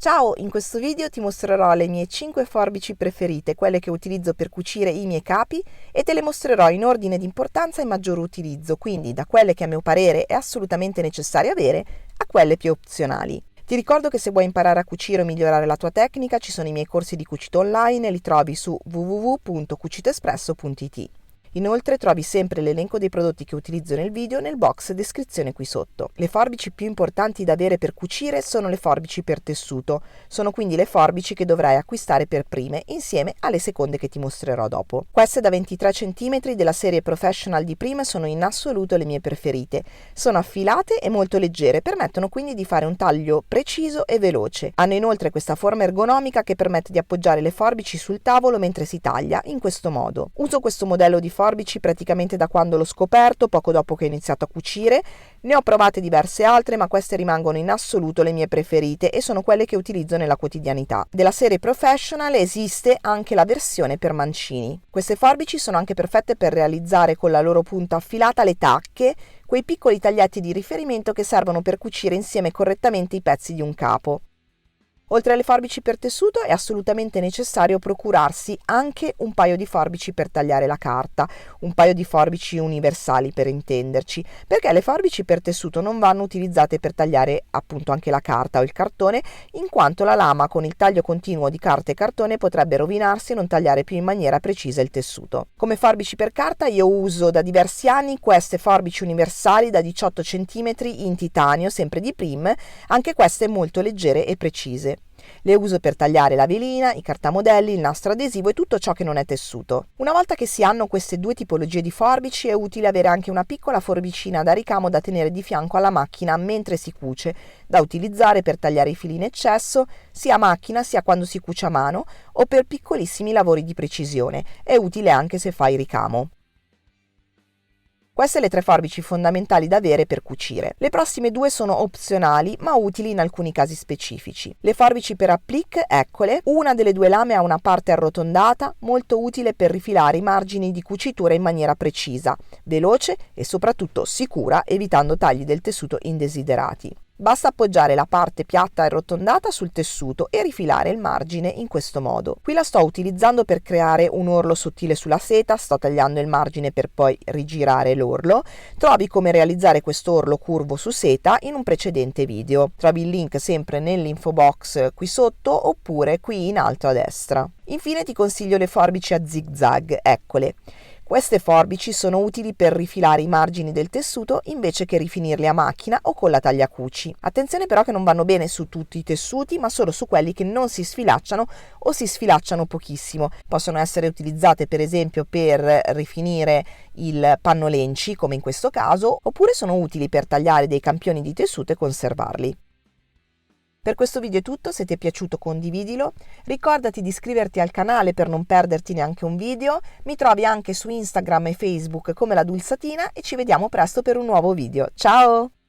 Ciao, in questo video ti mostrerò le mie 5 forbici preferite, quelle che utilizzo per cucire i miei capi, e te le mostrerò in ordine di importanza e maggior utilizzo, quindi da quelle che a mio parere è assolutamente necessario avere a quelle più opzionali. Ti ricordo che se vuoi imparare a cucire o migliorare la tua tecnica ci sono i miei corsi di cucito online e li trovi su www.cucitoespresso.it. Inoltre trovi sempre l'elenco dei prodotti che utilizzo nel video nel box descrizione qui sotto. Le forbici più importanti da avere per cucire sono le forbici per tessuto, sono quindi le forbici che dovrai acquistare per prime insieme alle seconde che ti mostrerò dopo. Queste da 23 cm della serie Professional di Prime sono in assoluto le mie preferite, sono affilate e molto leggere, permettono quindi di fare un taglio preciso e veloce. Hanno inoltre questa forma ergonomica che permette di appoggiare le forbici sul tavolo mentre si taglia in questo modo. Uso questo modello di forbici praticamente da quando l'ho scoperto, poco dopo che ho iniziato a cucire. Ne ho provate diverse altre, ma queste rimangono in assoluto le mie preferite e sono quelle che utilizzo nella quotidianità. Della serie Professional esiste anche la versione per mancini. Queste forbici sono anche perfette per realizzare con la loro punta affilata le tacche, quei piccoli taglietti di riferimento che servono per cucire insieme correttamente i pezzi di un capo. Oltre alle forbici per tessuto è assolutamente necessario procurarsi anche un paio di forbici per tagliare la carta, un paio di forbici universali per intenderci, perché le forbici per tessuto non vanno utilizzate per tagliare appunto anche la carta o il cartone, in quanto la lama con il taglio continuo di carta e cartone potrebbe rovinarsi e non tagliare più in maniera precisa il tessuto. Come forbici per carta io uso da diversi anni queste forbici universali da 18 cm in titanio, sempre di Prime, anche queste molto leggere e precise. Le uso per tagliare la velina, i cartamodelli, il nastro adesivo e tutto ciò che non è tessuto. Una volta che si hanno queste due tipologie di forbici è utile avere anche una piccola forbicina da ricamo da tenere di fianco alla macchina mentre si cuce, da utilizzare per tagliare i fili in eccesso, sia a macchina sia quando si cuce a mano o per piccolissimi lavori di precisione. È utile anche se fai ricamo. Queste le 3 forbici fondamentali da avere per cucire. Le prossime 2 sono opzionali ma utili in alcuni casi specifici. Le forbici per applique, eccole, una delle 2 lame ha una parte arrotondata, molto utile per rifilare i margini di cucitura in maniera precisa, veloce e soprattutto sicura, evitando tagli del tessuto indesiderati. Basta appoggiare la parte piatta e arrotondata sul tessuto e rifilare il margine in questo modo. Qui la sto utilizzando per creare un orlo sottile sulla seta, sto tagliando il margine per poi rigirare l'orlo. Trovi come realizzare questo orlo curvo su seta in un precedente video. Trovi il link sempre nell'info box qui sotto oppure qui in alto a destra. Infine ti consiglio le forbici a zig-zag, eccole. Queste forbici sono utili per rifilare i margini del tessuto invece che rifinirli a macchina o con la tagliacuci. Attenzione però che non vanno bene su tutti i tessuti, ma solo su quelli che non si sfilacciano o si sfilacciano pochissimo. Possono essere utilizzate per esempio per rifinire il panno lenci, come in questo caso, oppure sono utili per tagliare dei campioni di tessuto e conservarli. Per questo video è tutto, se ti è piaciuto condividilo, ricordati di iscriverti al canale per non perderti neanche un video, mi trovi anche su Instagram e Facebook come la Dulsatina e ci vediamo presto per un nuovo video. Ciao!